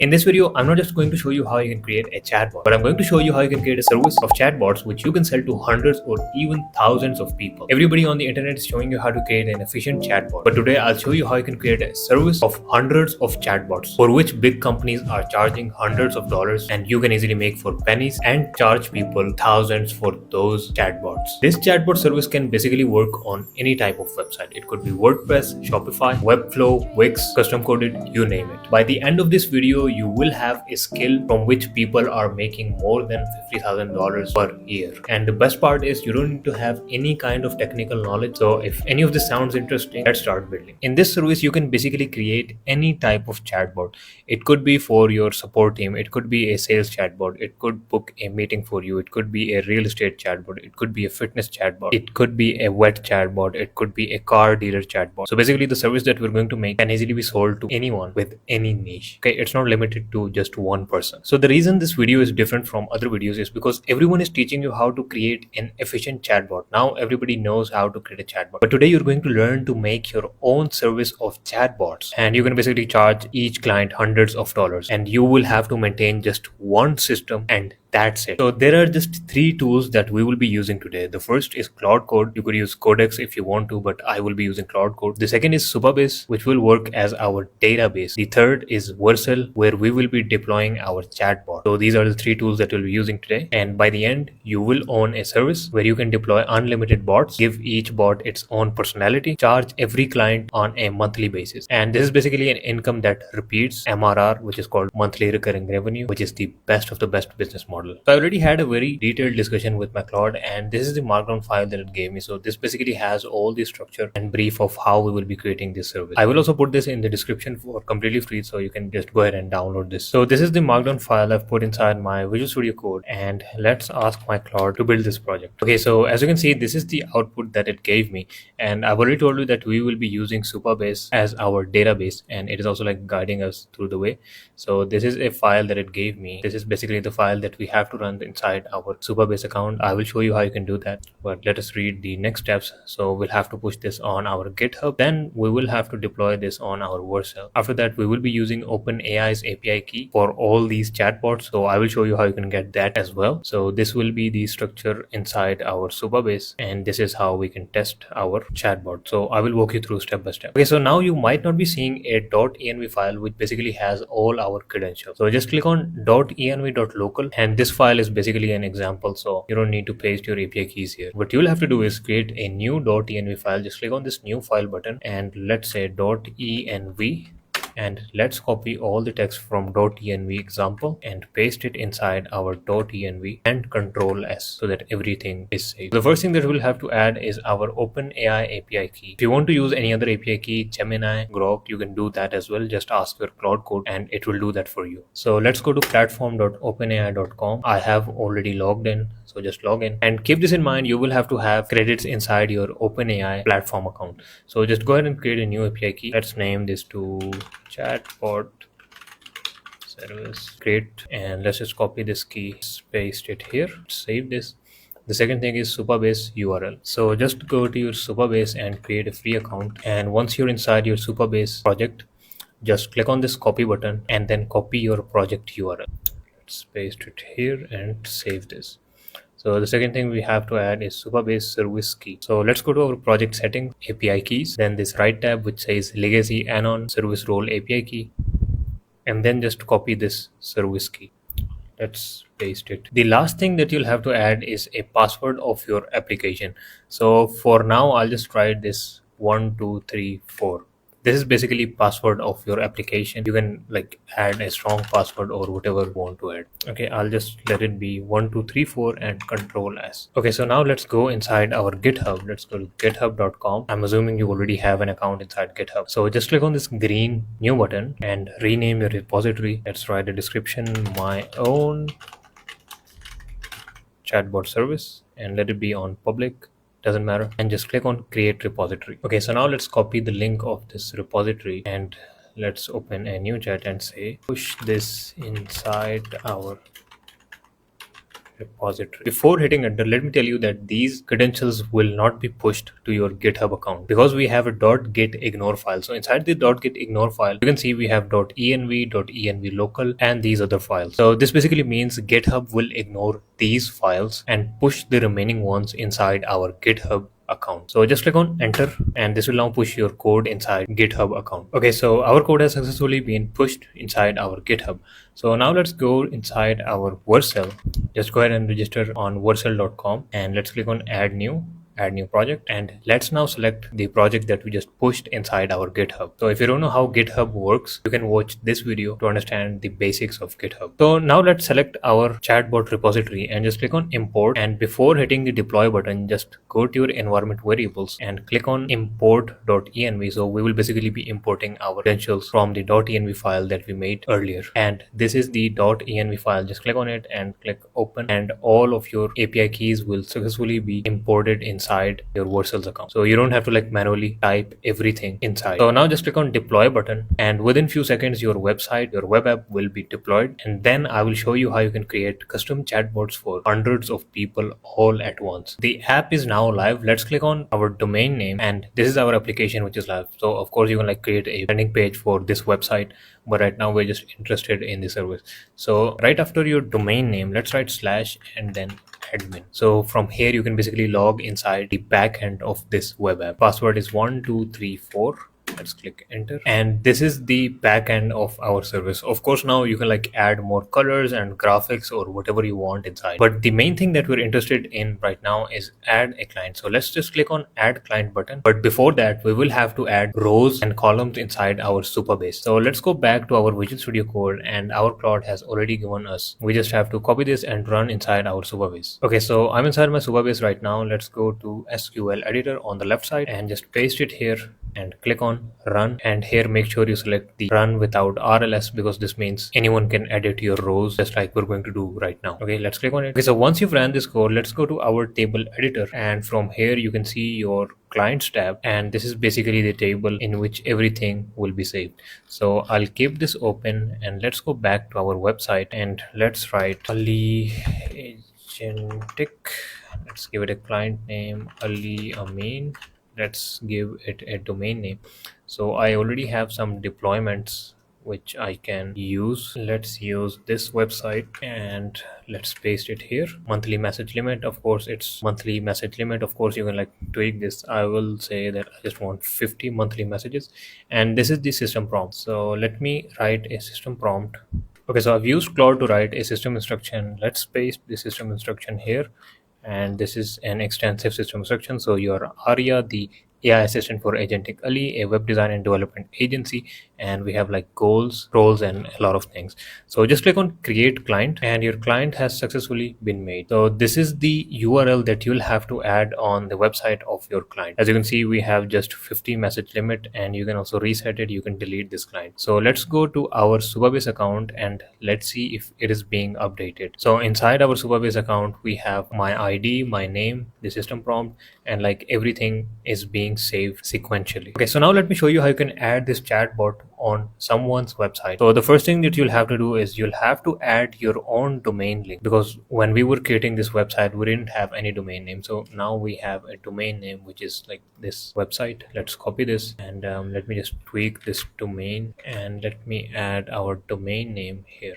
In this video, I'm not just going to show you how you can create a chatbot, but I'm going to show you how you can create a service of chatbots which you can sell to hundreds or even thousands of people. Everybody on the internet is showing you how to create an efficient chatbot, but today I'll show you how you can create a service of hundreds of chatbots for which big companies are charging hundreds of dollars and you can easily make for pennies and charge people thousands for those chatbots. This chatbot service can basically work on any type of website. It could be WordPress, Shopify, Webflow, Wix, custom coded, you name it. By the end of this video, you will have a skill from which people are making more than $50,000 per year. And the best part is you don't need to have any kind of technical knowledge. So if any of this sounds interesting, let's start building. In this service, you can basically create any type of chatbot. It could be for your support team. It could be a sales chatbot. It could book a meeting for you. It could be a real estate chatbot. It could be a fitness chatbot. It could be a vet chatbot. It could be a car dealer chatbot. So basically the service that we're going to make can easily be sold to anyone with any niche. Okay, it's not limited to just one person. So the reason this video is different from other videos is because everyone is teaching you how to create an efficient chatbot. Now everybody knows how to create a chatbot. But today you're going to learn to make your own service of chatbots. And you're going to basically charge each client hundreds of dollars. And you will have to maintain just one system and that's it. So there are just three tools that we will be using today. The first is Claude Code. You could use Codex if you want to, but I will be using Claude Code. The second is Supabase, which will work as our database. The third is Vercel, where we will be deploying our chatbot. So these are the three tools that we'll be using today. And by the end, you will own a service where you can deploy unlimited bots, give each bot its own personality, charge every client on a monthly basis. And this is basically an income that repeats, MRR, which is called monthly recurring revenue, which is the best of the best business model. So I already had a very detailed discussion with my Claude, and this is the markdown file that it gave me. So this basically has all the structure and brief of how we will be creating this service. I will also put this in the description for completely free, so you can just go ahead and download this. So this is the markdown file I've put inside my Visual Studio Code, and let's ask my Claude to build this project. Okay, so as you can see, this is the output that it gave me, and I've already told you that we will be using Supabase as our database, and it is also like guiding us through the way. So this is a file that it gave me. This is basically the file that we have to run inside our Supabase account. I will show you how you can do that, but let us read the next steps. So we'll have to push this on our GitHub. Then we will have to deploy this on our Vercel. After that, we will be using OpenAI's API key for all these chatbots. So I will show you how you can get that as well. So this will be the structure inside our Supabase, and this is how we can test our chatbot. So I will walk you through step by step. Okay, so now you might not be seeing a .env file which basically has all our credentials. So just click on .env.local, and this file is basically an example, so you don't need to paste your API keys here. What you'll have to do is create a new .env file. Just click on this new file button, and let's say .env, and let's copy all the text from .env example and paste it inside our .env and Control S so that everything is safe. The first thing that we'll have to add is our OpenAI API key. If you want to use any other API key, Gemini, Grok, you can do that as well. Just ask your Claude Code and it will do that for you. So let's go to platform.openai.com. I have already logged in, so just log in, and keep this in mind. You will have to have credits inside your OpenAI platform account. So just go ahead and create a new API key. Let's name this to chatbot service. Great, and let's just copy this key, paste it here, save this. The second thing is Supabase URL. So just go to your Supabase and create a free account, and once you're inside your Supabase project, just click on this copy button and then copy your project URL. Let's paste it here and save this. So the second thing we have to add is Supabase service key. So let's go to our project setting, API keys, then this right tab which says legacy anon service role API key, and then just copy this service key. Let's paste it. The last thing that you'll have to add is a password of your application. So for now, I'll just try this 1234. This is basically password of your application. You can like add a strong password or whatever you want to add. Okay, I'll just let it be 1234 and Control S. Okay, so now let's go inside our GitHub. Let's go to github.com. I'm assuming you already have an account inside GitHub. So just click on this green new button and rename your repository. Let's write a description, my own chatbot service, and let it be on public. Doesn't matter, and just click on create repository. Okay, so now let's copy the link of this repository and let's open a new chat and say push this inside our repository. Before hitting enter, let me tell you that these credentials will not be pushed to your GitHub account because we have a .gitignore file. So inside the .gitignore file, you can see we have .env, .env local, and these other files. So this basically means GitHub will ignore these files and push the remaining ones inside our GitHub account. So just click on enter and this will now push your code inside GitHub account. Okay, so our code has successfully been pushed inside our GitHub. So now let's go inside our Vercel. Just go ahead and register on vercel.com and let's click on add new project, and let's now select the project that we just pushed inside our GitHub. So if you don't know how GitHub works, you can watch this video to understand the basics of GitHub. So now let's select our chatbot repository and just click on import, and before hitting the deploy button, just go to your environment variables and click on import.env. So we will basically be importing our credentials from the .env file that we made earlier, and this is the .env file. Just click on it and click open, and all of your API keys will successfully be imported inside your Vercel's account. So you don't have to like manually type everything inside. So now just click on deploy button, and within few seconds your website, your web app will be deployed, and then I will show you how you can create custom chatbots for hundreds of people all at once. The app is now live. Let's click on our domain name, and this is our application which is live. So of course you can like create a landing page for this website, but right now we're just interested in the service. So right after your domain name, let's write slash and then admin. So from here you can basically log inside the back end of this web app. Password is 1234. Let's click enter, and this is the back end of our service. Of course now you can like add more colors and graphics or whatever you want inside, but the main thing that we're interested in right now is add a client. So let's just click on add client button, but before that we will have to add rows and columns inside our Supabase. So let's go back to our Visual Studio Code, and our Claude has already given us, we just have to copy this and run inside our Supabase. Okay, so I'm inside my Supabase right now. Let's go to SQL editor on the left side and just paste it here and click on run, and here make sure you select the run without RLS because this means anyone can edit your rows just like we're going to do right now. Okay, let's click on it. Okay, so once you've ran this code, let's go to our table editor, and from here you can see your clients tab, and this is basically the table in which everything will be saved. So I'll keep this open, and let's go back to our website and let's write Ali Agentic. Let's give it a client name Ali Amin. Let's give it a domain name. So I already have some deployments which I can use. Let's use this website and let's paste it here. Monthly message limit, of course it's monthly message limit. Of course you can like tweak this. I will say that I just want 50 monthly messages, and this is the system prompt. So let me write a system prompt. Okay, so I've used Claude to write a system instruction. Let's paste the system instruction here, and this is an extensive system instruction. So your Arya, the AI assistant for Agentic Ali, a web design and development agency, and we have like goals, roles, and a lot of things. So just click on create client, and your client has successfully been made. So this is the URL that you'll have to add on the website of your client. As you can see, we have just 50 message limit, and you can also reset it. You can delete this client. So let's go to our Supabase account and let's see if it is being updated. So inside our Supabase account, we have my ID, my name, the system prompt, and like everything is being saved sequentially. Okay, so now let me show you how you can add this chatbot on someone's website. So the first thing that you'll have to do is you'll have to add your own domain link, because when we were creating this website we didn't have any domain name. So now we have a domain name which is like this website. Let's copy this, and let me just tweak this domain, and let me add our domain name here.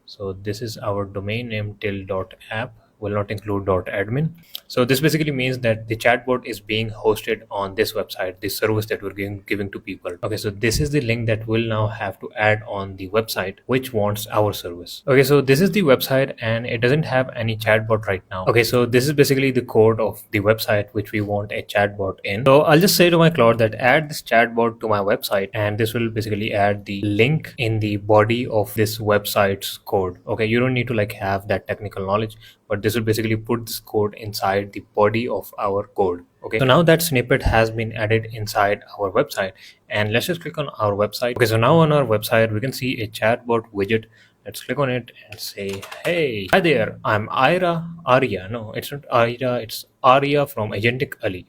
So this is our domain name till.app, will not include .admin. So this basically means that the chatbot is being hosted on this website, this service that we're giving to people. Okay, so this is the link that we'll now have to add on the website which wants our service. Okay, so this is the website and it doesn't have any chatbot right now. Okay, so this is basically the code of the website which we want a chatbot in. So I'll just say to my Claude that add this chatbot to my website, and this will basically add the link in the body of this website's code. Okay, you don't need to like have that technical knowledge, but this will basically put this code inside the body of our code. Okay, so now that snippet has been added inside our website, and let's just click on our website. Okay, so now on our website we can see a chatbot widget. Let's click on it and say, hey, hi there, I'm Arya. No, it's not Arya, it's Arya from Agentic Ali.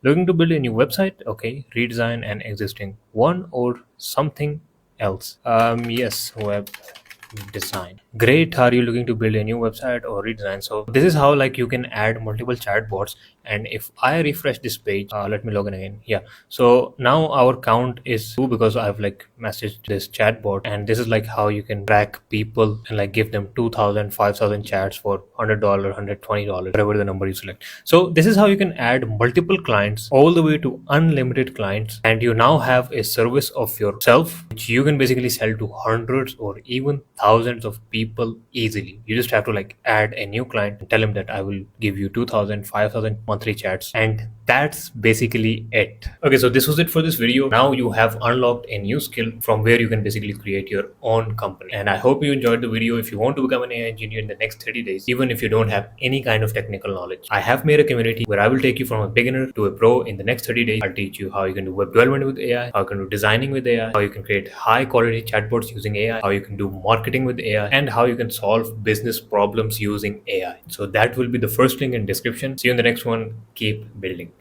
Looking to build a new website? Okay, redesign an existing one or something else. Yes, web design. Great. Are you looking to build a new website or redesign? So this is how like you can add multiple chatbots. And if I refresh this page, let me log in again. Yeah. So now our count is 2 because I've like messaged this chatbot, and this is like how you can track people and like give them 2,000, 5,000 chats for $100, $120, whatever the number you select. So this is how you can add multiple clients all the way to unlimited clients, and you now have a service of yourself which you can basically sell to hundreds or even thousands of people easily. You just have to like add a new client and tell him that I will give you 2,000, 5,000 monthly chats, and that's basically it. Okay, so this was it for this video. Now you have unlocked a new skill from where you can basically create your own company. And I hope you enjoyed the video. If you want to become an AI engineer in the next 30 days, even if you don't have any kind of technical knowledge, I have made a community where I will take you from a beginner to a pro in the next 30 days. I'll teach you how you can do web development with AI, how you can do designing with AI, how you can create high quality chatbots using AI, how you can do marketing with AI, and how you can solve business problems using AI. So that will be the first link in description. See you in the next one. Keep building.